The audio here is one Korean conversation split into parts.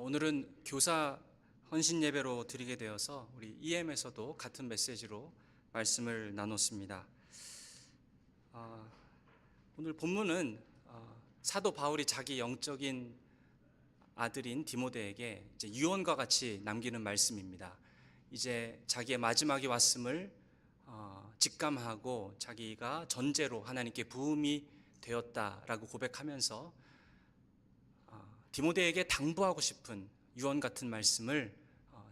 오늘은 교사 헌신 예배로 드리게 되어서 우리 EM에서도 같은 메시지로 말씀을 나눴습니다. 오늘 본문은 사도 바울이 자기 영적인 아들인 디모데에게 이제 유언과 같이 남기는 말씀입니다. 이제 자기의 마지막이 왔음을 직감하고 자기가 전제로 하나님께 부음이 되었다라고 고백하면서 디모데에게 당부하고 싶은 유언 같은 말씀을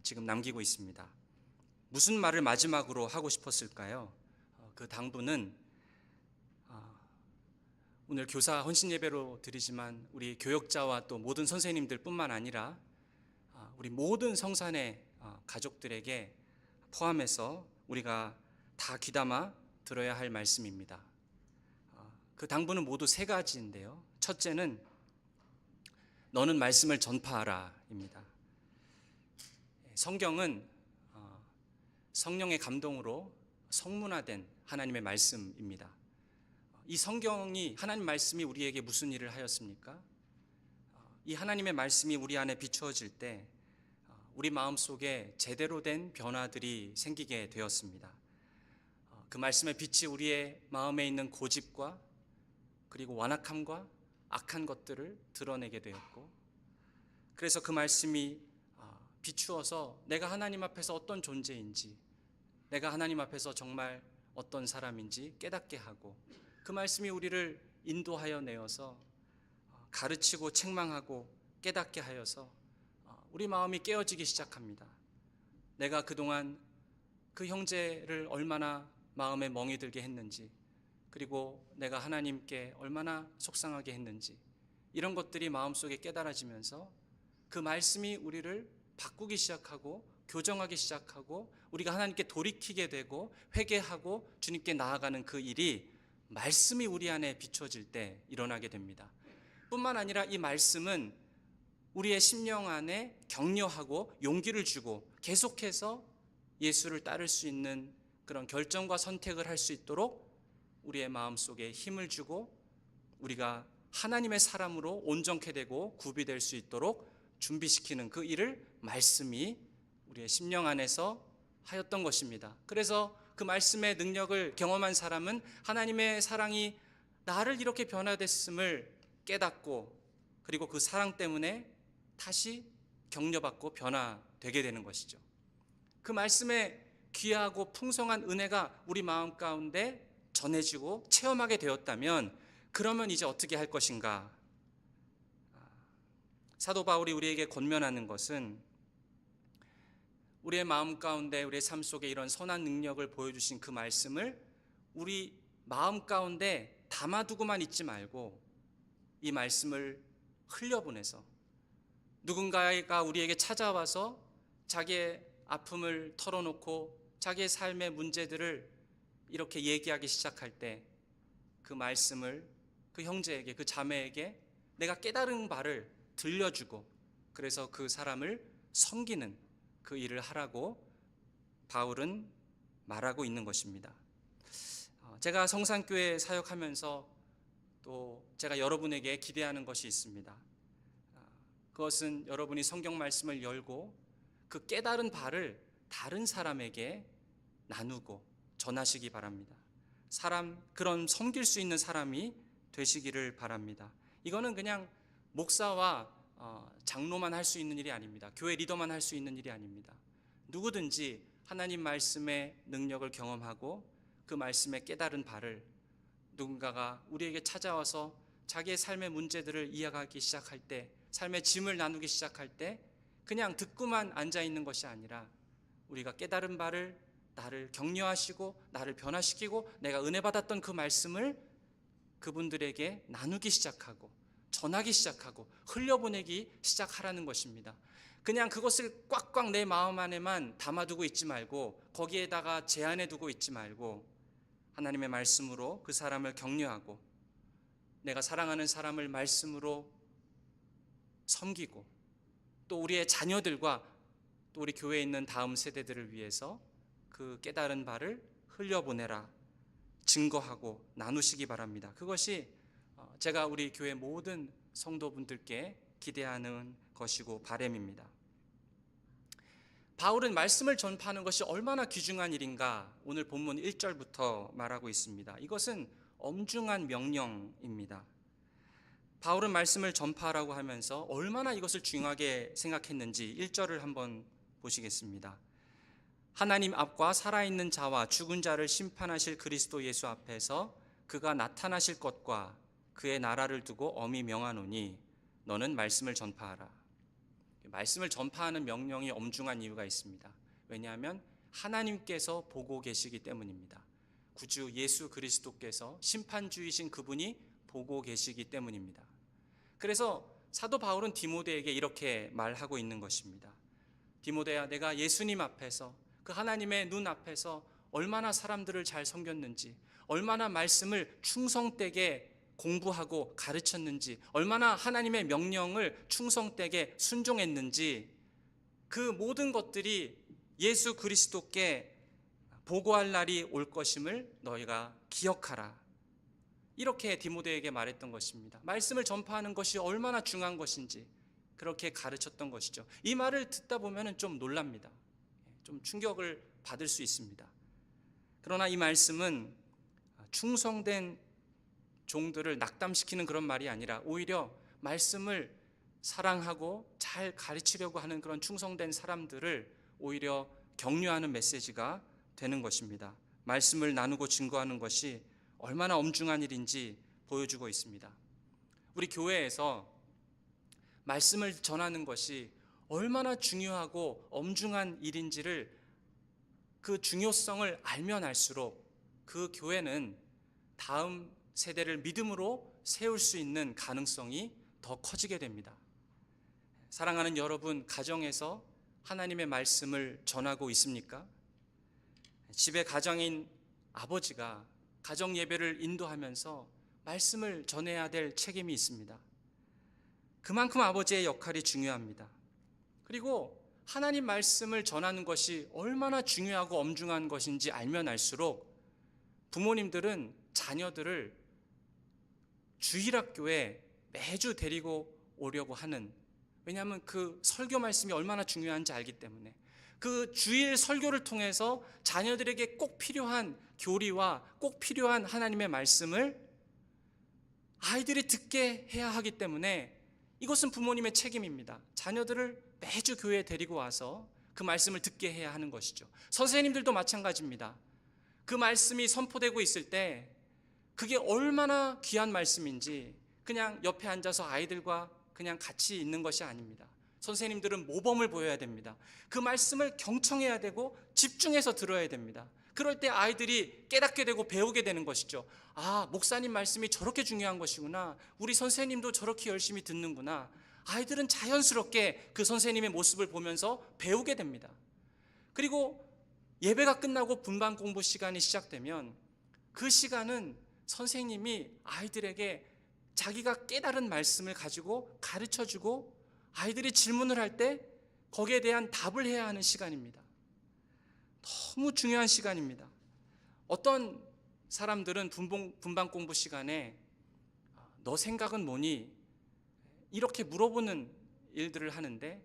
지금 남기고 있습니다. 무슨 말을 마지막으로 하고 싶었을까요? 그 당부는 오늘 교사 헌신 예배로 드리지만 우리 교역자와 또 모든 선생님들 뿐만 아니라 우리 모든 성산의 가족들에게 포함해서 우리가 다 귀담아 들어야 할 말씀입니다. 그 당부는 모두 세 가지인데요. 첫째는 너는 말씀을 전파하라 입니다. 성경은 성령의 감동으로 성문화된 하나님의 말씀입니다. 이 성경이, 하나님 말씀이 우리에게 무슨 일을 하였습니까? 이 하나님의 말씀이 우리 안에 비추어질 때 우리 마음속에 제대로 된 변화들이 생기게 되었습니다. 그 말씀의 빛이 우리의 마음에 있는 고집과 그리고 완악함과 악한 것들을 드러내게 되었고, 그래서 그 말씀이 비추어서 내가 하나님 앞에서 어떤 존재인지, 내가 하나님 앞에서 정말 어떤 사람인지 깨닫게 하고, 그 말씀이 우리를 인도하여 내어서 가르치고 책망하고 깨닫게 하여서 우리 마음이 깨어지기 시작합니다. 내가 그동안 그 형제를 얼마나 마음에 멍이 들게 했는지, 그리고 내가 하나님께 얼마나 속상하게 했는지, 이런 것들이 마음속에 깨달아지면서 그 말씀이 우리를 바꾸기 시작하고 교정하기 시작하고 우리가 하나님께 돌이키게 되고 회개하고 주님께 나아가는 그 일이 말씀이 우리 안에 비춰질 때 일어나게 됩니다. 뿐만 아니라 이 말씀은 우리의 심령 안에 격려하고 용기를 주고 계속해서 예수를 따를 수 있는 그런 결정과 선택을 할 수 있도록 우리의 마음속에 힘을 주고 우리가 하나님의 사람으로 온전케 되고 구비될 수 있도록 준비시키는 그 일을 말씀이 우리의 심령 안에서 하였던 것입니다. 그래서 그 말씀의 능력을 경험한 사람은 하나님의 사랑이 나를 이렇게 변화됐음을 깨닫고, 그리고 그 사랑 때문에 다시 격려받고 변화되게 되는 것이죠. 그 말씀의 귀하고 풍성한 은혜가 우리 마음 가운데 전해지고 체험하게 되었다면, 그러면 이제 어떻게 할 것인가? 사도 바울이 우리에게 권면하는 것은 우리의 마음 가운데, 우리의 삶 속에 이런 선한 능력을 보여주신 그 말씀을 우리 마음 가운데 담아두고만 있지 말고 이 말씀을 흘려보내서 누군가가 우리에게 찾아와서 자기의 아픔을 털어놓고 자기의 삶의 문제들을 이렇게 얘기하기 시작할 때 그 말씀을 그 형제에게, 그 자매에게 내가 깨달은 바를 들려주고, 그래서 그 사람을 섬기는 그 일을 하라고 바울은 말하고 있는 것입니다. 제가 성산교회 사역하면서 또 제가 여러분에게 기대하는 것이 있습니다. 그것은 여러분이 성경 말씀을 열고 그 깨달은 바를 다른 사람에게 나누고 전하시기 바랍니다. 그런 섬길 수 있는 사람이 되시기를 바랍니다. 이거는 그냥 목사와 장로만 할 수 있는 일이 아닙니다. 교회 리더만 할 수 있는 일이 아닙니다. 누구든지 하나님 말씀의 능력을 경험하고 그 말씀의 깨달은 바를 누군가가 우리에게 찾아와서 자기의 삶의 문제들을 이야기하기 시작할 때, 삶의 짐을 나누기 시작할 때 그냥 듣고만 앉아있는 것이 아니라 우리가 깨달은 바를 나를 격려하시고 나를 변화시키고 내가 은혜 받았던 그 말씀을 그분들에게 나누기 시작하고 전하기 시작하고 흘려보내기 시작하라는 것입니다. 그냥 그것을 꽉꽉 내 마음 안에만 담아두고 있지 말고, 거기에다가 제한해 두고 있지 말고, 하나님의 말씀으로 그 사람을 격려하고 내가 사랑하는 사람을 말씀으로 섬기고, 또 우리의 자녀들과 또 우리 교회에 있는 다음 세대들을 위해서 그 깨달은 바를 흘려보내라, 증거하고 나누시기 바랍니다. 그것이 제가 우리 교회 모든 성도분들께 기대하는 것이고 바람입니다. 바울은 말씀을 전파하는 것이 얼마나 귀중한 일인가 오늘 본문 1절부터 말하고 있습니다. 이것은 엄중한 명령입니다. 바울은 말씀을 전파하라고 하면서 얼마나 이것을 중요하게 생각했는지 1절을 한번 보시겠습니다. 하나님 앞과 살아있는 자와 죽은 자를 심판하실 그리스도 예수 앞에서 그가 나타나실 것과 그의 나라를 두고 엄히 명하노니 너는 말씀을 전파하라. 말씀을 전파하는 명령이 엄중한 이유가 있습니다. 왜냐하면 하나님께서 보고 계시기 때문입니다. 구주 예수 그리스도께서 심판주이신 그분이 보고 계시기 때문입니다. 그래서 사도 바울은 디모데에게 이렇게 말하고 있는 것입니다. 디모데야, 내가 예수님 앞에서 그 하나님의 눈 앞에서 얼마나 사람들을 잘 섬겼는지, 얼마나 말씀을 충성되게 공부하고 가르쳤는지, 얼마나 하나님의 명령을 충성되게 순종했는지, 그 모든 것들이 예수 그리스도께 보고할 날이 올 것임을 너희가 기억하라. 이렇게 디모데에게 말했던 것입니다. 말씀을 전파하는 것이 얼마나 중요한 것인지 그렇게 가르쳤던 것이죠. 이 말을 듣다 보면 좀 놀랍니다. 좀 충격을 받을 수 있습니다. 그러나 이 말씀은 충성된 종들을 낙담시키는 그런 말이 아니라 오히려 말씀을 사랑하고 잘 가르치려고 하는 그런 충성된 사람들을 오히려 격려하는 메시지가 되는 것입니다. 말씀을 나누고 증거하는 것이 얼마나 엄중한 일인지 보여주고 있습니다. 우리 교회에서 말씀을 전하는 것이 얼마나 중요하고 엄중한 일인지를, 그 중요성을 알면 알수록 그 교회는 다음 세대를 믿음으로 세울 수 있는 가능성이 더 커지게 됩니다. 사랑하는 여러분, 가정에서 하나님의 말씀을 전하고 있습니까? 집에 가장인 아버지가 가정 예배를 인도하면서 말씀을 전해야 될 책임이 있습니다. 그만큼 아버지의 역할이 중요합니다. 그리고 하나님 말씀을 전하는 것이 얼마나 중요하고 엄중한 것인지 알면 알수록 부모님들은 자녀들을 주일학교에 매주 데리고 오려고 하는, 왜냐하면 그 설교 말씀이 얼마나 중요한지 알기 때문에 그 주일 설교를 통해서 자녀들에게 꼭 필요한 교리와 꼭 필요한 하나님의 말씀을 아이들이 듣게 해야 하기 때문에 이것은 부모님의 책임입니다. 자녀들을 매주 교회에 데리고 와서 그 말씀을 듣게 해야 하는 것이죠. 선생님들도 마찬가지입니다. 그 말씀이 선포되고 있을 때 그게 얼마나 귀한 말씀인지 그냥 옆에 앉아서 아이들과 그냥 같이 있는 것이 아닙니다. 선생님들은 모범을 보여야 됩니다. 그 말씀을 경청해야 되고 집중해서 들어야 됩니다. 그럴 때 아이들이 깨닫게 되고 배우게 되는 것이죠. 아, 목사님 말씀이 저렇게 중요한 것이구나. 우리 선생님도 저렇게 열심히 듣는구나. 아이들은 자연스럽게 그 선생님의 모습을 보면서 배우게 됩니다. 그리고 예배가 끝나고 분반 공부 시간이 시작되면 그 시간은 선생님이 아이들에게 자기가 깨달은 말씀을 가지고 가르쳐주고 아이들이 질문을 할 때 거기에 대한 답을 해야 하는 시간입니다. 너무 중요한 시간입니다. 어떤 사람들은 분반 공부 시간에 너 생각은 뭐니? 이렇게 물어보는 일들을 하는데,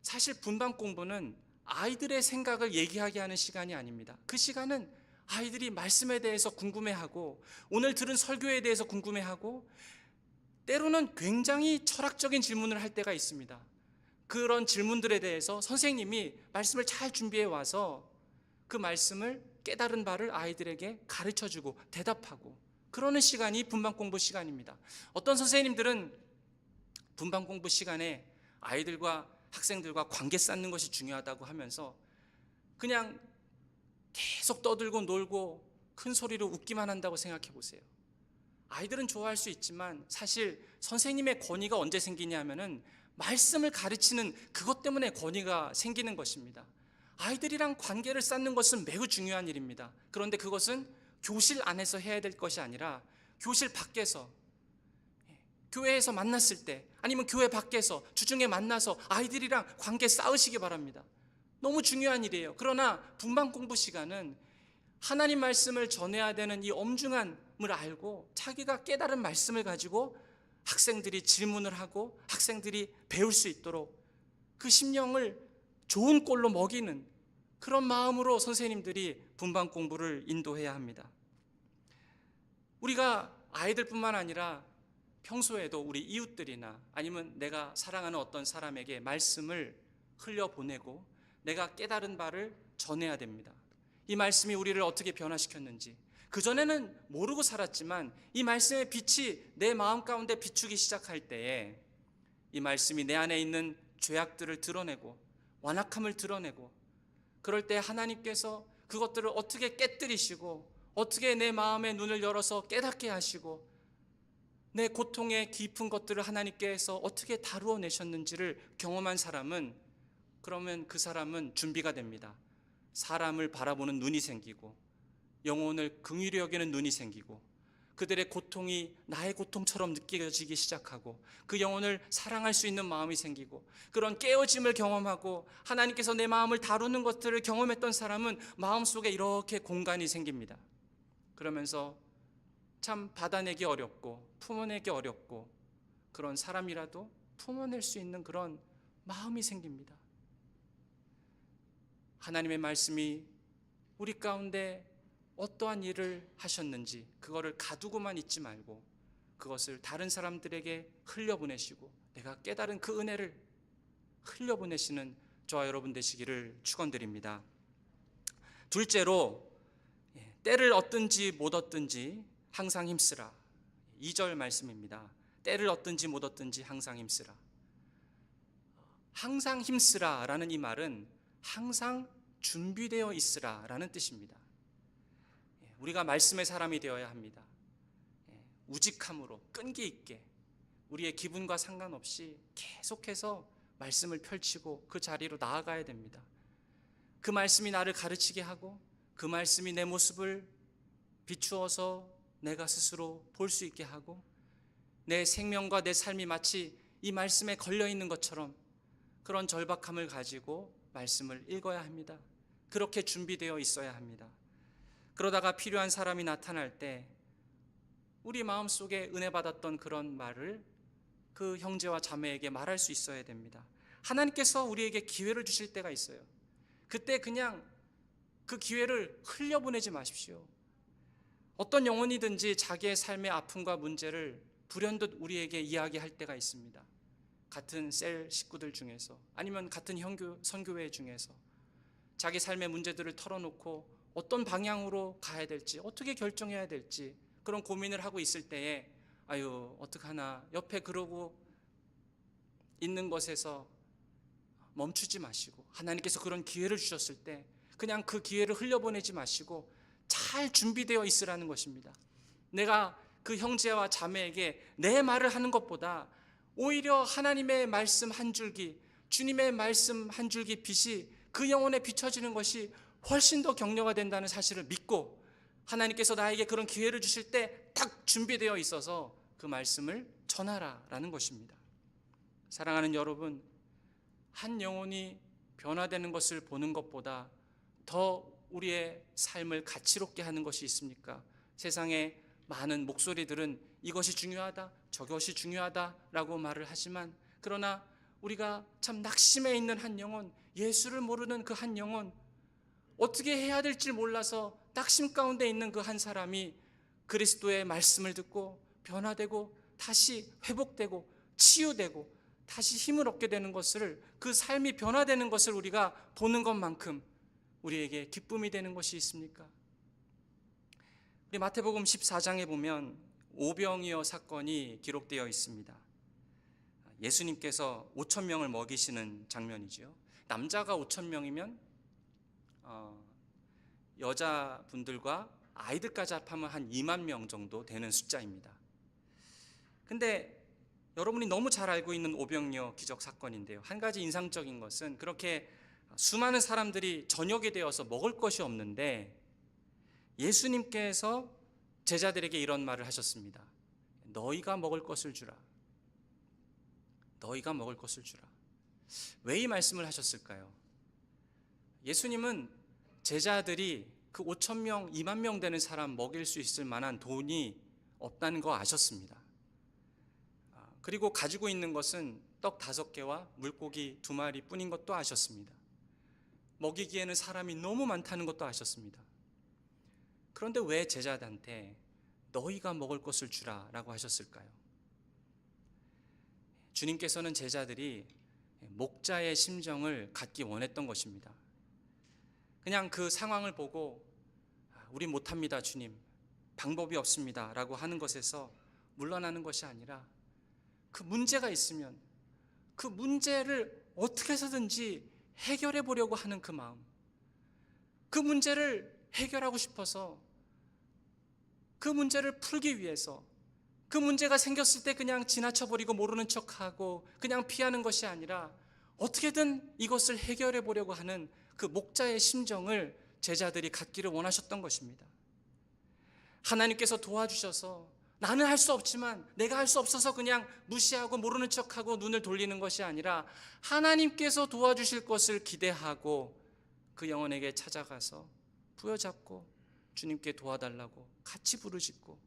사실 분반 공부는 아이들의 생각을 얘기하게 하는 시간이 아닙니다. 그 시간은 아이들이 말씀에 대해서 궁금해하고 오늘 들은 설교에 대해서 궁금해하고 때로는 굉장히 철학적인 질문을 할 때가 있습니다. 그런 질문들에 대해서 선생님이 말씀을 잘 준비해 와서 그 말씀을 깨달은 바를 아이들에게 가르쳐주고 대답하고 그러는 시간이 분반 공부 시간입니다. 어떤 선생님들은 분반 공부 시간에 아이들과 학생들과 관계 쌓는 것이 중요하다고 하면서 그냥 계속 떠들고 놀고 큰 소리로 웃기만 한다고 생각해 보세요. 아이들은 좋아할 수 있지만 사실 선생님의 권위가 언제 생기냐 하면은 말씀을 가르치는 그것 때문에 권위가 생기는 것입니다. 아이들이랑 관계를 쌓는 것은 매우 중요한 일입니다. 그런데 그것은 교실 안에서 해야 될 것이 아니라 교실 밖에서, 교회에서 만났을 때 아니면 교회 밖에서 주중에 만나서 아이들이랑 관계 쌓으시기 바랍니다. 너무 중요한 일이에요. 그러나 분반 공부 시간은 하나님 말씀을 전해야 되는 이 엄중함을 알고 자기가 깨달은 말씀을 가지고 학생들이 질문을 하고 학생들이 배울 수 있도록 그 심령을 좋은 꼴로 먹이는 그런 마음으로 선생님들이 분반 공부를 인도해야 합니다. 우리가 아이들뿐만 아니라 평소에도 우리 이웃들이나 아니면 내가 사랑하는 어떤 사람에게 말씀을 흘려보내고 내가 깨달은 바를 전해야 됩니다. 이 말씀이 우리를 어떻게 변화시켰는지, 그전에는 모르고 살았지만 이 말씀의 빛이 내 마음 가운데 비추기 시작할 때에 이 말씀이 내 안에 있는 죄악들을 드러내고 완악함을 드러내고, 그럴 때 하나님께서 그것들을 어떻게 깨뜨리시고 어떻게 내 마음의 눈을 열어서 깨닫게 하시고 내 고통의 깊은 것들을 하나님께서 어떻게 다루어 내셨는지를 경험한 사람은, 그러면 그 사람은 준비가 됩니다. 사람을 바라보는 눈이 생기고 영혼을 긍휼히 여기는 눈이 생기고 그들의 고통이 나의 고통처럼 느껴지기 시작하고 그 영혼을 사랑할 수 있는 마음이 생기고 그런 깨어짐을 경험하고 하나님께서 내 마음을 다루는 것들을 경험했던 사람은 마음속에 이렇게 공간이 생깁니다. 그러면서 참 받아내기 어렵고 품어내기 어렵고 그런 사람이라도 품어낼 수 있는 그런 마음이 생깁니다. 하나님의 말씀이 우리 가운데 어떠한 일을 하셨는지 그거를 가두고만 있지 말고 그것을 다른 사람들에게 흘려보내시고 내가 깨달은 그 은혜를 흘려보내시는 저와 여러분 되시기를 축원드립니다. 둘째로, 때를 얻든지 못 얻든지 항상 힘쓰라. 2절 말씀입니다. 때를 얻든지 못 얻든지 항상 힘쓰라. 항상 힘쓰라 라는 이 말은 항상 준비되어 있으라 라는 뜻입니다. 우리가 말씀의 사람이 되어야 합니다. 우직함으로 끈기 있게 우리의 기분과 상관없이 계속해서 말씀을 펼치고 그 자리로 나아가야 됩니다. 그 말씀이 나를 가르치게 하고 그 말씀이 내 모습을 비추어서 내가 스스로 볼 수 있게 하고 내 생명과 내 삶이 마치 이 말씀에 걸려있는 것처럼 그런 절박함을 가지고 말씀을 읽어야 합니다. 그렇게 준비되어 있어야 합니다. 그러다가 필요한 사람이 나타날 때 우리 마음속에 은혜 받았던 그런 말을 그 형제와 자매에게 말할 수 있어야 됩니다. 하나님께서 우리에게 기회를 주실 때가 있어요. 그때 그냥 그 기회를 흘려보내지 마십시오. 어떤 영혼이든지 자기의 삶의 아픔과 문제를 불현듯 우리에게 이야기할 때가 있습니다. 같은 셀 식구들 중에서 아니면 같은 선교회 중에서 자기 삶의 문제들을 털어놓고 어떤 방향으로 가야 될지 어떻게 결정해야 될지 그런 고민을 하고 있을 때에 아유 어떡하나 옆에 그러고 있는 것에서 멈추지 마시고 하나님께서 그런 기회를 주셨을 때 그냥 그 기회를 흘려보내지 마시고 잘 준비되어 있으라는 것입니다. 내가 그 형제와 자매에게 내 말을 하는 것보다 오히려 하나님의 말씀 한 줄기, 주님의 말씀 한 줄기 빛이 그 영혼에 비춰지는 것이 훨씬 더 격려가 된다는 사실을 믿고 하나님께서 나에게 그런 기회를 주실 때 딱 준비되어 있어서 그 말씀을 전하라라는 것입니다. 사랑하는 여러분, 한 영혼이 변화되는 것을 보는 것보다 더 우리의 삶을 가치롭게 하는 것이 있습니까? 세상에 많은 목소리들은 이것이 중요하다, 저것이 중요하다라고 말을 하지만 그러나 우리가 참 낙심해 있는 한 영혼, 예수를 모르는 그 한 영혼, 어떻게 해야 될지 몰라서 낙심 가운데 있는 그 한 사람이 그리스도의 말씀을 듣고 변화되고 다시 회복되고 치유되고 다시 힘을 얻게 되는 것을, 그 삶이 변화되는 것을 우리가 보는 것만큼 우리에게 기쁨이 되는 것이 있습니까? 우리 마태복음 14장에 보면 오병이어 사건이 기록되어 있습니다. 예수님께서 5,000명을 먹이시는 장면이죠. 남자가 5,000명이면 여자분들과 아이들까지 합하면 한 2만 명 정도 되는 숫자입니다. 근데 여러분이 너무 잘 알고 있는 오병이어 기적 사건인데요, 한 가지 인상적인 것은 그렇게 수많은 사람들이 저녁이 되어서 먹을 것이 없는데 예수님께서 제자들에게 이런 말을 하셨습니다. 너희가 먹을 것을 주라. 너희가 먹을 것을 주라. 왜 이 말씀을 하셨을까요? 예수님은 제자들이 그 5,000명, 2만 명 되는 사람 먹일 수 있을 만한 돈이 없다는 거 아셨습니다. 그리고 가지고 있는 것은 떡 5개와 물고기 2마리 뿐인 것도 아셨습니다. 먹이기에는 사람이 너무 많다는 것도 아셨습니다. 그런데 왜 제자들한테 너희가 먹을 것을 주라 라고 하셨을까요? 주님께서는 제자들이 목자의 심정을 갖기 원했던 것입니다. 그냥 그 상황을 보고 우리 못합니다 주님, 방법이 없습니다 라고 하는 것에서 물러나는 것이 아니라 그 문제가 있으면 그 문제를 어떻게 해서든지 해결해 보려고 하는 그 마음, 그 문제를 해결하고 싶어서 그 문제를 풀기 위해서 그 문제가 생겼을 때 그냥 지나쳐버리고 모르는 척하고 그냥 피하는 것이 아니라 어떻게든 이것을 해결해 보려고 하는 그 목자의 심정을 제자들이 갖기를 원하셨던 것입니다. 하나님께서 도와주셔서 나는 할 수 없지만 내가 할 수 없어서 그냥 무시하고 모르는 척하고 눈을 돌리는 것이 아니라 하나님께서 도와주실 것을 기대하고 그 영혼에게 찾아가서 부여잡고 주님께 도와달라고 같이 부르짖고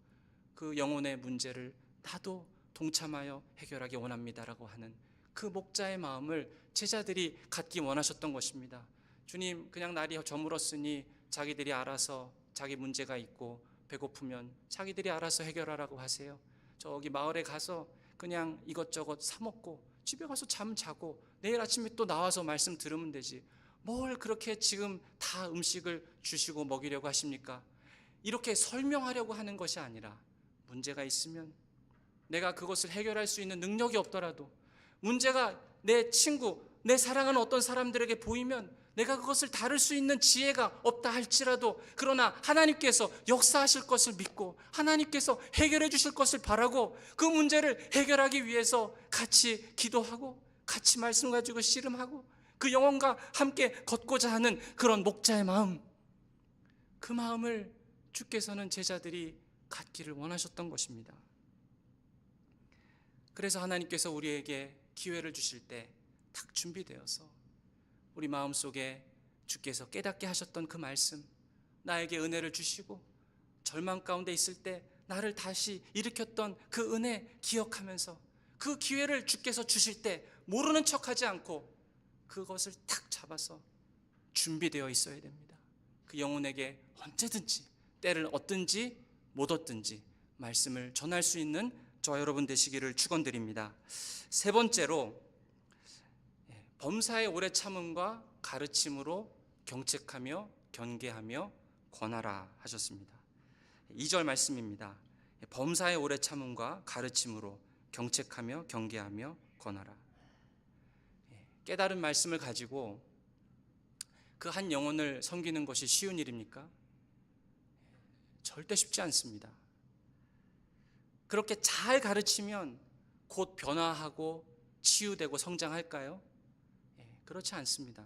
그 영혼의 문제를 나도 동참하여 해결하기 원합니다라고 하는 그 목자의 마음을 제자들이 갖기 원하셨던 것입니다. 주님, 그냥 날이 저물었으니 자기들이 알아서 자기 문제가 있고 배고프면 자기들이 알아서 해결하라고 하세요. 저기 마을에 가서 그냥 이것저것 사 먹고 집에 가서 잠 자고 내일 아침에 또 나와서 말씀 들으면 되지, 뭘 그렇게 지금 다 음식을 주시고 먹이려고 하십니까? 이렇게 설명하려고 하는 것이 아니라 문제가 있으면 내가 그것을 해결할 수 있는 능력이 없더라도, 문제가 내 친구, 내 사랑하는 어떤 사람들에게 보이면 내가 그것을 다룰 수 있는 지혜가 없다 할지라도, 그러나 하나님께서 역사하실 것을 믿고 하나님께서 해결해 주실 것을 바라고 그 문제를 해결하기 위해서 같이 기도하고 같이 말씀 가지고 씨름하고 그 영혼과 함께 걷고자 하는 그런 목자의 마음, 그 마음을 주께서는 제자들이 갖기를 원하셨던 것입니다. 그래서 하나님께서 우리에게 기회를 주실 때 딱 준비되어서 우리 마음속에 주께서 깨닫게 하셨던 그 말씀, 나에게 은혜를 주시고 절망 가운데 있을 때 나를 다시 일으켰던 그 은혜 기억하면서 그 기회를 주께서 주실 때 모르는 척하지 않고 그것을 탁 잡아서 준비되어 있어야 됩니다. 그 영혼에게 언제든지 때를 얻든지 못 얻든지 말씀을 전할 수 있는 저와 여러분 되시기를 축원드립니다. 세 번째로, 범사의 오래 참음과 가르침으로 경책하며 경계하며 권하라 하셨습니다. 2절 말씀입니다. 범사의 오래 참음과 가르침으로 경책하며 경계하며 권하라. 깨달은 말씀을 가지고 그 한 영혼을 섬기는 것이 쉬운 일입니까? 절대 쉽지 않습니다. 그렇게 잘 가르치면 곧 변화하고 치유되고 성장할까요? 그렇지 않습니다.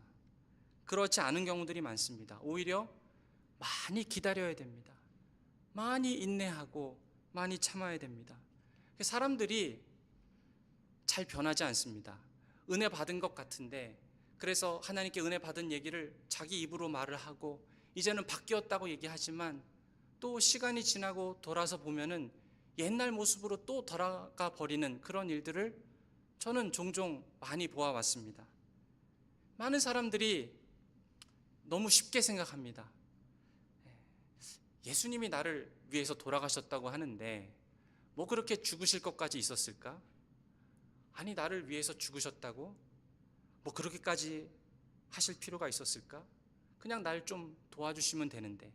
그렇지 않은 경우들이 많습니다. 오히려 많이 기다려야 됩니다. 많이 인내하고 많이 참아야 됩니다. 사람들이 잘 변하지 않습니다. 은혜 받은 것 같은데, 그래서 하나님께 은혜 받은 얘기를 자기 입으로 말을 하고 이제는 바뀌었다고 얘기하지만 또 시간이 지나고 돌아서 보면은 옛날 모습으로 또 돌아가 버리는 그런 일들을 저는 종종 많이 보아왔습니다. 많은 사람들이 너무 쉽게 생각합니다. 예수님이 나를 위해서 돌아가셨다고 하는데 뭐 그렇게 죽으실 것까지 있었을까? 아니, 나를 위해서 죽으셨다고? 뭐 그렇게까지 하실 필요가 있었을까? 그냥 날 좀 도와주시면 되는데.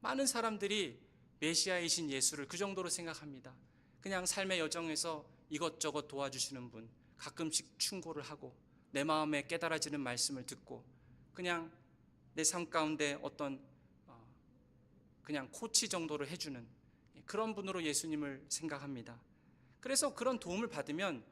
많은 사람들이 메시아이신 예수를 그 정도로 생각합니다. 그냥 삶의 여정에서 이것저것 도와주시는 분, 가끔씩 충고를 하고 내 마음에 깨달아지는 말씀을 듣고 그냥 내 삶 가운데 어떤 그냥 코치 정도를 해주는 그런 분으로 예수님을 생각합니다. 그래서 그런 도움을 받으면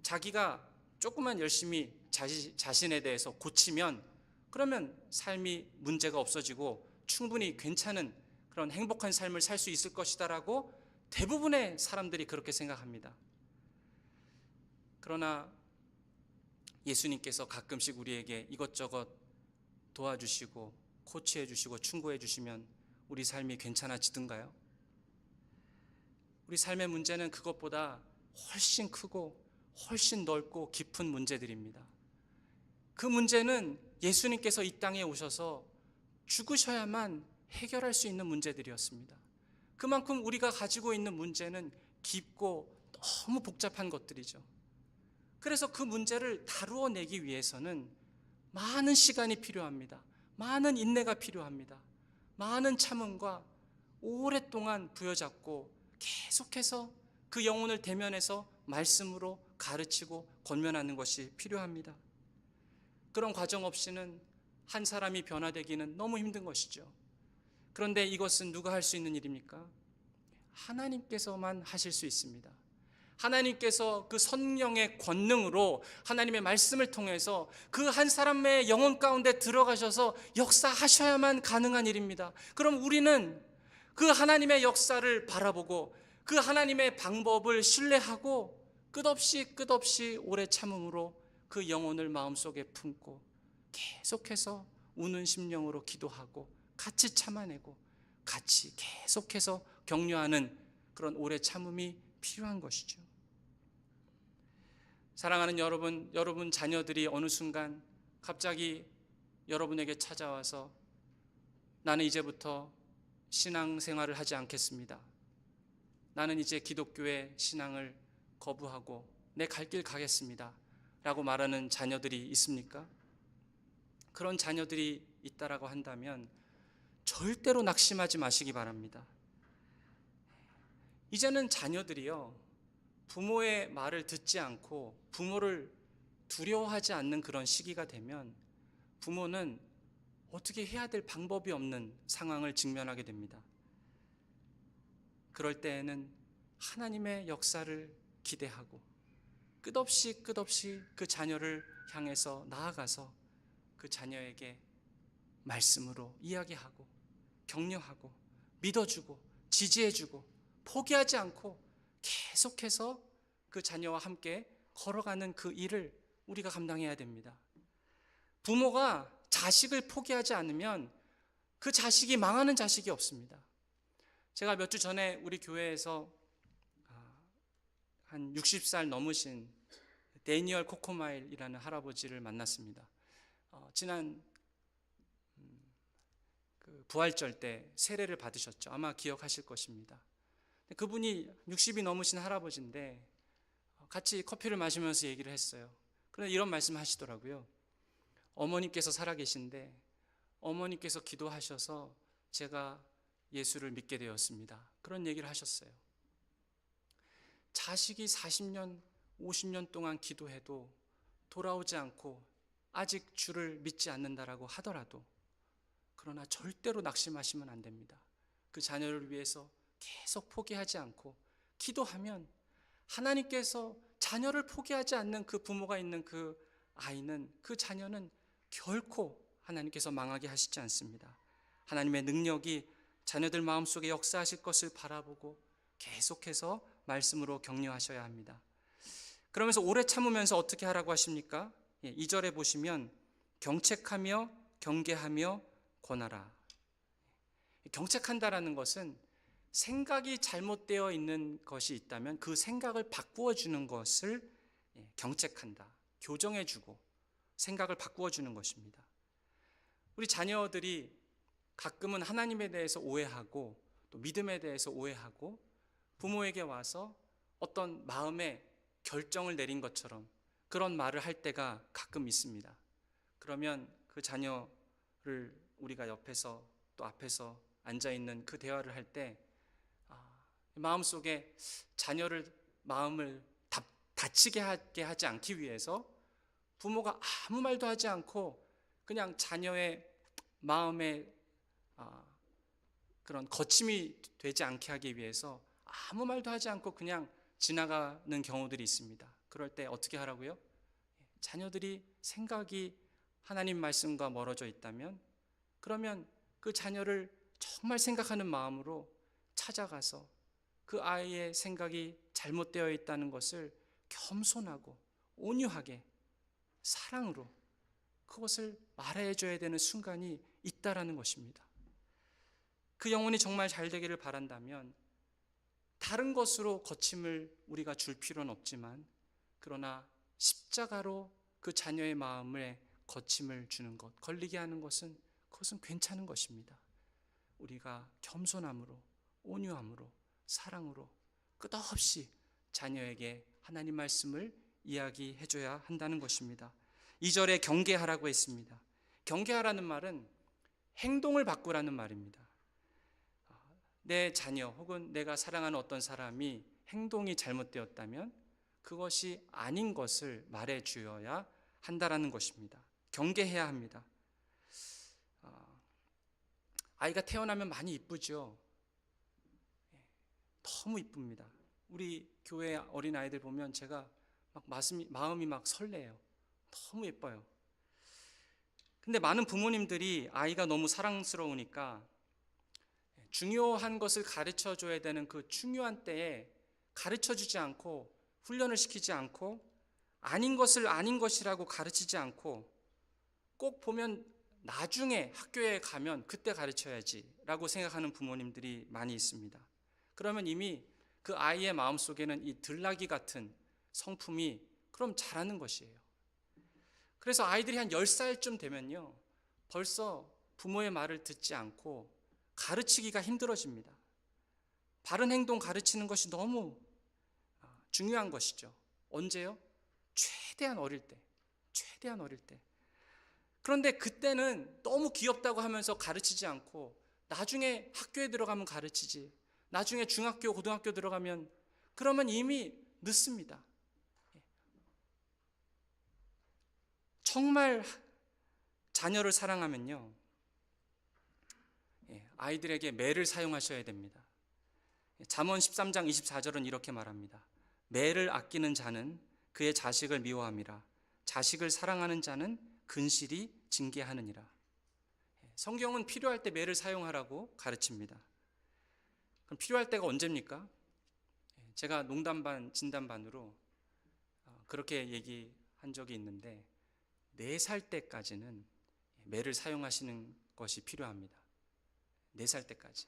자기가 조금만 열심히 자신에 대해서 고치면 그러면 삶이 문제가 없어지고 충분히 괜찮은 그런 행복한 삶을 살 수 있을 것이다라고 대부분의 사람들이 그렇게 생각합니다. 그러나 예수님께서 가끔씩 우리에게 이것저것 도와주시고 코치해 주시고 충고해 주시면 우리 삶이 괜찮아지던가요? 우리 삶의 문제는 그것보다 훨씬 크고 훨씬 넓고 깊은 문제들입니다. 그 문제는 예수님께서 이 땅에 오셔서 죽으셔야만 해결할 수 있는 문제들이었습니다. 그만큼 우리가 가지고 있는 문제는 깊고 너무 복잡한 것들이죠. 그래서 그 문제를 다루어 내기 위해서는 많은 시간이 필요합니다. 많은 인내가 필요합니다. 많은 참음과 오랫동안 부여잡고 계속해서 그 영혼을 대면해서 말씀으로 가르치고 권면하는 것이 필요합니다. 그런 과정 없이는 한 사람이 변화되기는 너무 힘든 것이죠. 그런데 이것은 누가 할 수 있는 일입니까? 하나님께서만 하실 수 있습니다. 하나님께서 그 성령의 권능으로 하나님의 말씀을 통해서 그 한 사람의 영혼 가운데 들어가셔서 역사하셔야만 가능한 일입니다. 그럼 우리는 그 하나님의 역사를 바라보고 그 하나님의 방법을 신뢰하고 끝없이 오래 참음으로 그 영혼을 마음속에 품고 계속해서 우는 심령으로 기도하고 같이 참아내고 같이 계속해서 격려하는 그런 오래 참음이 필요한 것이죠. 사랑하는 여러분 자녀들이 어느 순간 갑자기 여러분에게 찾아와서 나는 이제부터 신앙생활을 하지 않겠습니다. 나는 이제 기독교의 신앙을 거부하고 내 갈 길 가겠습니다. 라고 말하는 자녀들이 있습니까? 그런 자녀들이 있다라고 한다면 절대로 낙심하지 마시기 바랍니다. 이제는 자녀들이요, 부모의 말을 듣지 않고 부모를 두려워하지 않는 그런 시기가 되면 부모는 어떻게 해야 될 방법이 없는 상황을 직면하게 됩니다. 그럴 때에는 하나님의 역사를 기대하고 끝없이 그 자녀를 향해서 나아가서 그 자녀에게 말씀으로 이야기하고 격려하고 믿어주고 지지해주고 포기하지 않고 계속해서 그 자녀와 함께 걸어가는 그 일을 우리가 감당해야 됩니다. 부모가 자식을 포기하지 않으면 그 자식이 망하는 자식이 없습니다. 제가 몇 주 전에 우리 교회에서 한 60살 넘으신 데니얼 코코마일이라는 할아버지를 만났습니다. 지난 그 부활절 때 세례를 받으셨죠. 아마 기억하실 것입니다. 그분이 60이 넘으신 할아버지인데 같이 커피를 마시면서 얘기를 했어요. 그런데 이런 말씀 하시더라고요. 어머니께서 살아계신데 어머니께서 기도하셔서 제가 예수를 믿게 되었습니다. 그런 얘기를 하셨어요. 자식이 40년, 50년 동안 기도해도 돌아오지 않고 아직 주를 믿지 않는다라고 하더라도 그러나 절대로 낙심하시면 안 됩니다. 그 자녀를 위해서 계속 포기하지 않고 기도하면 하나님께서 자녀를 포기하지 않는 그 부모가 있는 그 아이는, 그 자녀는 결코 하나님께서 망하게 하시지 않습니다. 하나님의 능력이 자녀들 마음속에 역사하실 것을 바라보고 계속해서 말씀으로 격려하셔야 합니다. 그러면서 오래 참으면서 어떻게 하라고 하십니까? 2절에 보시면 경책하며 경계하며 권하라. 경책한다라는 것은 생각이 잘못되어 있는 것이 있다면 그 생각을 바꾸어 주는 것을 경책한다. 교정해 주고 생각을 바꾸어 주는 것입니다. 우리 자녀들이 가끔은 하나님에 대해서 오해하고 또 믿음에 대해서 오해하고 부모에게 와서 어떤 마음의 결정을 내린 것처럼 그런 말을 할 때가 가끔 있습니다. 그러면 그 자녀를 우리가 옆에서 또 앞에서 앉아있는 그 대화를 할 때 마음속에 자녀를 마음을 다치게 하지 않기 위해서 부모가 아무 말도 하지 않고 그냥 자녀의 마음에 그런 거침이 되지 않게 하기 위해서 아무 말도 하지 않고 그냥 지나가는 경우들이 있습니다. 그럴 때 어떻게 하라고요? 자녀들이 생각이 하나님 말씀과 멀어져 있다면 그러면 그 자녀를 정말 생각하는 마음으로 찾아가서 그 아이의 생각이 잘못되어 있다는 것을 겸손하고 온유하게 사랑으로 그것을 말해줘야 되는 순간이 있다라는 것입니다. 그 영혼이 정말 잘 되기를 바란다면 다른 것으로 거침을 우리가 줄 필요는 없지만 그러나 십자가로 그 자녀의 마음에 거침을 주는 것, 걸리게 하는 것은 그것은 괜찮은 것입니다. 우리가 겸손함으로, 온유함으로, 사랑으로 끝없이 자녀에게 하나님 말씀을 이야기해줘야 한다는 것입니다. 2절에 경계하라고 했습니다. 경계하라는 말은 행동을 바꾸라는 말입니다. 내 자녀 혹은 내가 사랑하는 어떤 사람이 행동이 잘못되었다면 그것이 아닌 것을 말해 주어야 한다라는 것입니다. 경계해야 합니다. 아이가 태어나면 많이 이쁘죠. 너무 이쁩니다. 우리 교회 어린아이들 보면 제가 막 마음이 막 설레요. 너무 예뻐요. 근데 많은 부모님들이 아이가 너무 사랑스러우니까 중요한 것을 가르쳐 줘야 되는 그 중요한 때에 가르쳐 주지 않고 훈련을 시키지 않고 아닌 것을 아닌 것이라고 가르치지 않고 꼭 보면 나중에 학교에 가면 그때 가르쳐야지 라고 생각하는 부모님들이 많이 있습니다. 그러면 이미 그 아이의 마음속에는 이 들나귀 같은 성품이 그럼 자라는 것이에요. 그래서 아이들이 한 10살쯤 되면요, 벌써 부모의 말을 듣지 않고 가르치기가 힘들어집니다. 바른 행동 가르치는 것이 너무 중요한 것이죠. 언제요? 최대한 어릴 때. 그런데 그때는 너무 귀엽다고 하면서 가르치지 않고 나중에 학교에 들어가면 가르치지, 나중에 중학교, 고등학교 들어가면 그러면 이미 늦습니다. 정말 자녀를 사랑하면요, 아이들에게 매를 사용하셔야 됩니다. 잠언 13장 24절은 이렇게 말합니다. 매를 아끼는 자는 그의 자식을 미워함이라. 자식을 사랑하는 자는 근실이 징계하느니라. 성경은 필요할 때 매를 사용하라고 가르칩니다. 그럼 필요할 때가 언제입니까? 제가 농담 반 진담 반으로 그렇게 얘기한 적이 있는데 4살 때까지는 매를 사용하시는 것이 필요합니다. 4살 때까지.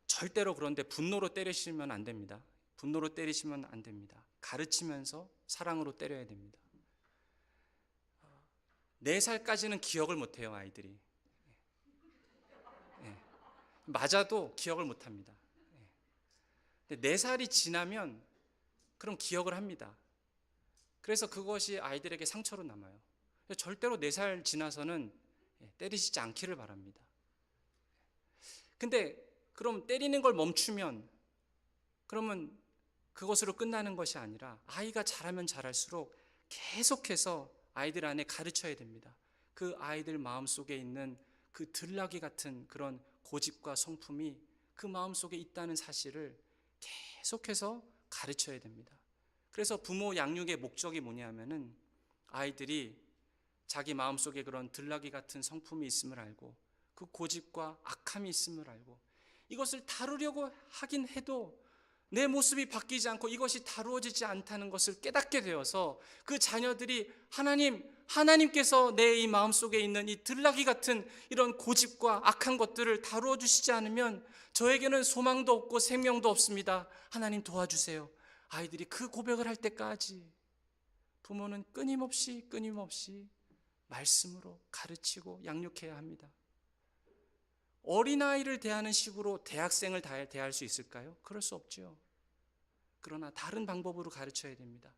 절대로 그런데 분노로 때리시면 안 됩니다. 분노로 때리시면 안 됩니다. 가르치면서 사랑으로 때려야 됩니다. 4살까지는 기억을 못해요, 아이들이. 맞아도 기억을 못합니다. 근데 4살이 지나면 그럼 기억을 합니다. 그래서 그것이 아이들에게 상처로 남아요. 절대로 4살 지나서는 때리시지 않기를 바랍니다. 근데 그럼 때리는 걸 멈추면 그러면 그것으로 끝나는 것이 아니라 아이가 자라면 자랄수록 계속해서 아이들 안에 가르쳐야 됩니다. 그 아이들 마음속에 있는 그 들나귀 같은 그런 고집과 성품이 그 마음속에 있다는 사실을 계속해서 가르쳐야 됩니다. 그래서 부모 양육의 목적이 뭐냐면은 아이들이 자기 마음속에 그런 들나귀 같은 성품이 있음을 알고 그 고집과 악함이 있음을 알고 이것을 다루려고 하긴 해도 내 모습이 바뀌지 않고 이것이 다루어지지 않다는 것을 깨닫게 되어서 그 자녀들이 하나님께서 내 이 마음속에 있는 이 들나귀 같은 이런 고집과 악한 것들을 다루어 주시지 않으면 저에게는 소망도 없고 생명도 없습니다. 하나님 도와주세요. 아이들이 그 고백을 할 때까지 부모는 끊임없이 말씀으로 가르치고 양육해야 합니다. 어린아이를 대하는 식으로 대학생을 대할 수 있을까요? 그럴 수 없죠. 그러나 다른 방법으로 가르쳐야 됩니다.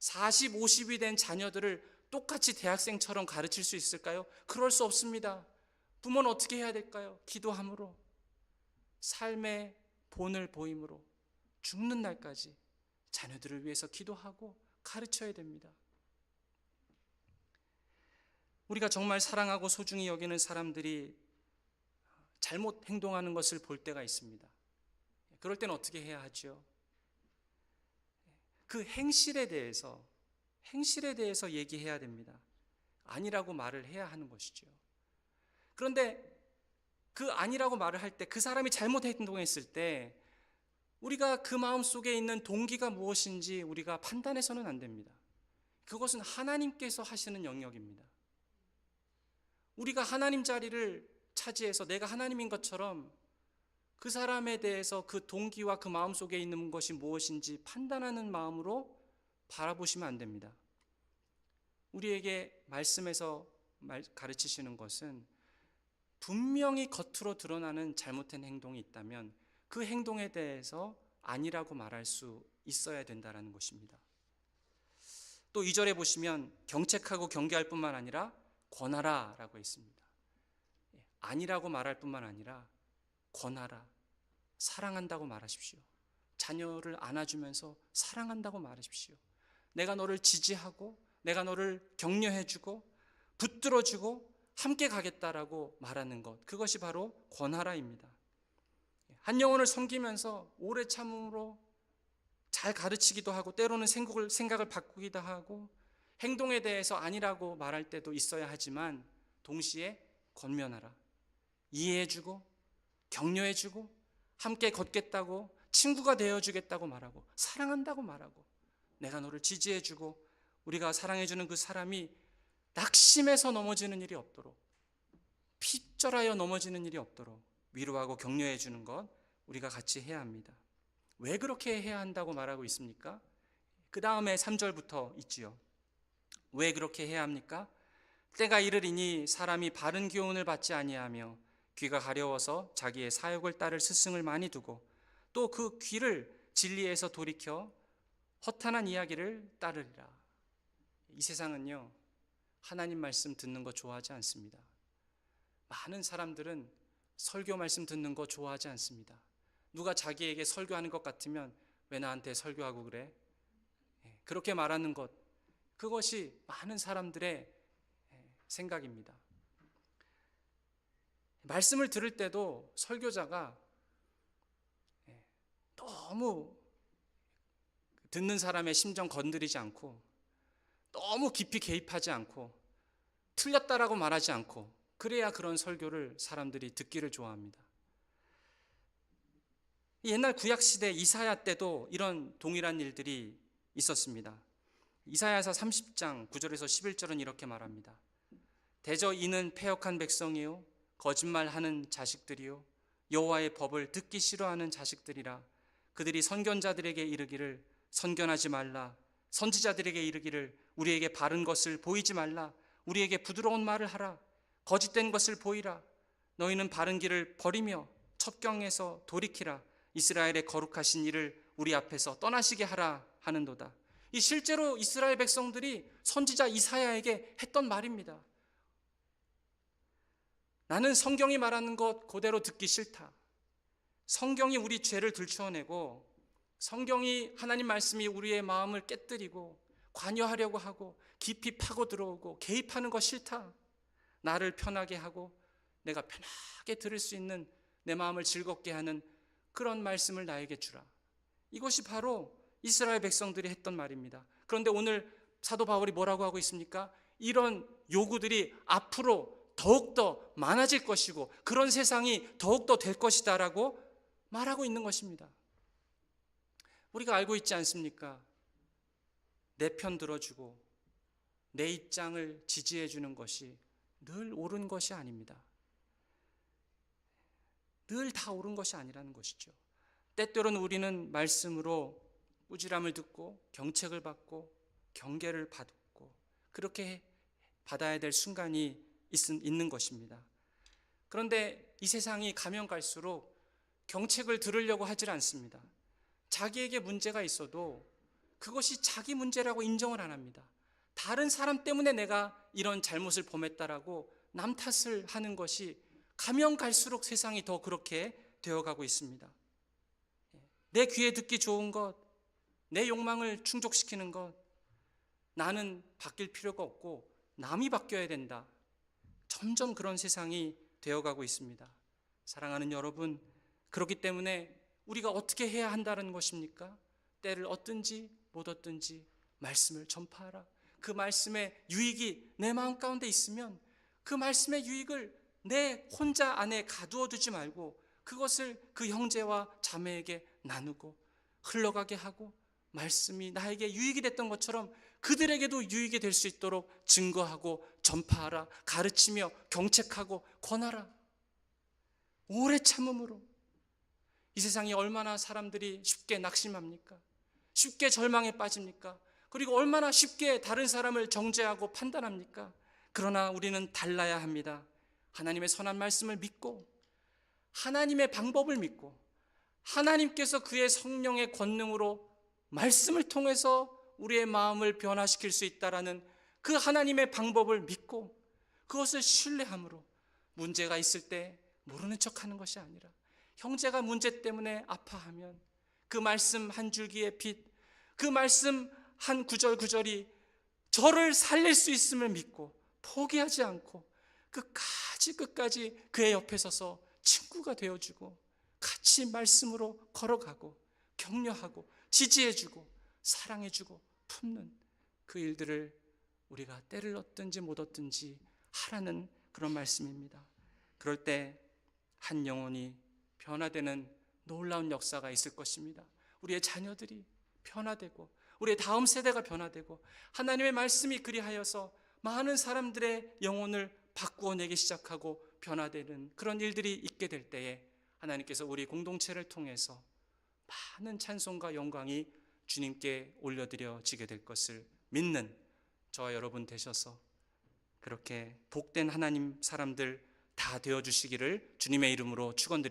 40, 50이 된 자녀들을 똑같이 대학생처럼 가르칠 수 있을까요? 그럴 수 없습니다. 부모는 어떻게 해야 될까요? 기도함으로, 삶의 본을 보임으로 죽는 날까지 자녀들을 위해서 기도하고 가르쳐야 됩니다. 우리가 정말 사랑하고 소중히 여기는 사람들이 잘못 행동하는 것을 볼 때가 있습니다. 그럴 때는 어떻게 해야 하죠? 그 행실에 대해서 얘기해야 됩니다. 아니라고 말을 해야 하는 것이죠. 그런데 그 아니라고 말을 할 때 그 사람이 잘못 행동했을 때 우리가 그 마음속에 있는 동기가 무엇인지 우리가 판단해서는 안 됩니다. 그것은 하나님께서 하시는 영역입니다. 우리가 하나님 자리를 차지해서 내가 하나님인 것처럼 그 사람에 대해서 그 동기와 그 마음 속에 있는 것이 무엇인지 판단하는 마음으로 바라보시면 안 됩니다. 우리에게 말씀에서 가르치시는 것은 분명히 겉으로 드러나는 잘못된 행동이 있다면 그 행동에 대해서 아니라고 말할 수 있어야 된다는 것입니다. 또 2절에 보시면 경책하고 경계할 뿐만 아니라 권하라 라고 있습니다. 아니라고 말할 뿐만 아니라 권하라, 사랑한다고 말하십시오. 자녀를 안아주면서 사랑한다고 말하십시오. 내가 너를 지지하고 내가 너를 격려해주고 붙들어주고 함께 가겠다라고 말하는 것, 그것이 바로 권하라입니다. 한 영혼을 섬기면서 오래 참음으로 잘 가르치기도 하고 때로는 생각을 바꾸기도 하고 행동에 대해서 아니라고 말할 때도 있어야 하지만 동시에 권면하라, 이해해주고 격려해주고 함께 걷겠다고, 친구가 되어주겠다고 말하고 사랑한다고 말하고 내가 너를 지지해주고 우리가 사랑해주는 그 사람이 낙심해서 넘어지는 일이 없도록, 핏절하여 넘어지는 일이 없도록 위로하고 격려해주는 것 우리가 같이 해야 합니다. 왜 그렇게 해야 한다고 말하고 있습니까? 그 다음에 3절부터 있지요. 왜 그렇게 해야 합니까? 때가 이르리니 사람이 바른 교훈을 받지 아니하며 귀가 가려워서 자기의 사욕을 따를 스승을 많이 두고 또 그 귀를 진리에서 돌이켜 허탄한 이야기를 따르리라. 이 세상은요, 하나님 말씀 듣는 거 좋아하지 않습니다. 많은 사람들은 설교 말씀 듣는 거 좋아하지 않습니다. 누가 자기에게 설교하는 것 같으면 왜 나한테 설교하고 그래? 그렇게 말하는 것, 그것이 많은 사람들의 생각입니다. 말씀을 들을 때도 설교자가 너무 듣는 사람의 심정 건드리지 않고 너무 깊이 개입하지 않고 틀렸다라고 말하지 않고 그래야 그런 설교를 사람들이 듣기를 좋아합니다. 옛날 구약시대 이사야 때도 이런 동일한 일들이 있었습니다. 이사야서 30장 9절에서 11절은 이렇게 말합니다. 대저 이는 패역한 백성이요 거짓말하는 자식들이요 여호와의 법을 듣기 싫어하는 자식들이라. 그들이 선견자들에게 이르기를 선견하지 말라, 선지자들에게 이르기를 우리에게 바른 것을 보이지 말라, 우리에게 부드러운 말을 하라, 거짓된 것을 보이라. 너희는 바른 길을 버리며 첩경에서 돌이키라. 이스라엘의 거룩하신 이를 우리 앞에서 떠나시게 하라 하는도다. 이 실제로 이스라엘 백성들이 선지자 이사야에게 했던 말입니다. 나는 성경이 말하는 것 그대로 듣기 싫다. 성경이 우리 죄를 들추어내고 성경이 하나님 말씀이 우리의 마음을 깨뜨리고 관여하려고 하고 깊이 파고 들어오고 개입하는 것 싫다. 나를 편하게 하고 내가 편하게 들을 수 있는, 내 마음을 즐겁게 하는 그런 말씀을 나에게 주라. 이것이 바로 이스라엘 백성들이 했던 말입니다. 그런데 오늘 사도 바울이 뭐라고 하고 있습니까? 이런 요구들이 앞으로 더욱더 많아질 것이고 그런 세상이 더욱더 될 것이다 라고 말하고 있는 것입니다. 우리가 알고 있지 않습니까? 내 편 들어주고 내 입장을 지지해 주는 것이 늘 옳은 것이 아닙니다. 늘 다 옳은 것이 아니라는 것이죠. 때때로는 우리는 말씀으로 꾸지람을 듣고 경책을 받고 경계를 받고 그렇게 받아야 될 순간이 있는 것입니다. 그런데 이 세상이 가면 갈수록 경책을 들으려고 하질 않습니다. 자기에게 문제가 있어도 그것이 자기 문제라고 인정을 안 합니다. 다른 사람 때문에 내가 이런 잘못을 범했다라고 남 탓을 하는 것이 가면 갈수록 세상이 더 그렇게 되어가고 있습니다. 내 귀에 듣기 좋은 것, 내 욕망을 충족시키는 것, 나는 바뀔 필요가 없고 남이 바뀌어야 된다. 점점 그런 세상이 되어가고 있습니다. 사랑하는 여러분, 그렇기 때문에 우리가 어떻게 해야 한다는 것입니까? 때를 얻든지 못 얻든지 말씀을 전파하라. 그 말씀의 유익이 내 마음 가운데 있으면 그 말씀의 유익을 내 혼자 안에 가두어 두지 말고 그것을 그 형제와 자매에게 나누고 흘러가게 하고 말씀이 나에게 유익이 됐던 것처럼 그들에게도 유익이 될 수 있도록 증거하고 전파하라. 가르치며 경책하고 권하라. 오래 참음으로 이 세상에 얼마나 사람들이 쉽게 낙심합니까? 쉽게 절망에 빠집니까? 그리고 얼마나 쉽게 다른 사람을 정죄하고 판단합니까? 그러나 우리는 달라야 합니다. 하나님의 선한 말씀을 믿고 하나님의 방법을 믿고 하나님께서 그의 성령의 권능으로 말씀을 통해서 우리의 마음을 변화시킬 수 있다라는 그 하나님의 방법을 믿고 그것을 신뢰함으로 문제가 있을 때 모르는 척하는 것이 아니라 형제가 문제 때문에 아파하면 그 말씀 한 줄기의 빛, 그 말씀 한 구절 구절이 저를 살릴 수 있음을 믿고 포기하지 않고 끝까지 그의 옆에 서서 친구가 되어주고 같이 말씀으로 걸어가고 격려하고 지지해주고 사랑해주고 품는 그 일들을 우리가 때를 얻든지 못 얻든지 하라는 그런 말씀입니다. 그럴 때 한 영혼이 변화되는 놀라운 역사가 있을 것입니다. 우리의 자녀들이 변화되고 우리의 다음 세대가 변화되고 하나님의 말씀이 그리하여서 많은 사람들의 영혼을 바꾸어 내기 시작하고 변화되는 그런 일들이 있게 될 때에 하나님께서 우리 공동체를 통해서 많은 찬송과 영광이 주님께 올려드려지게 될 것을 믿는 저와 여러분 되셔서 그렇게 복된 하나님 사람들 다 되어주시기를 주님의 이름으로 축원드립니다.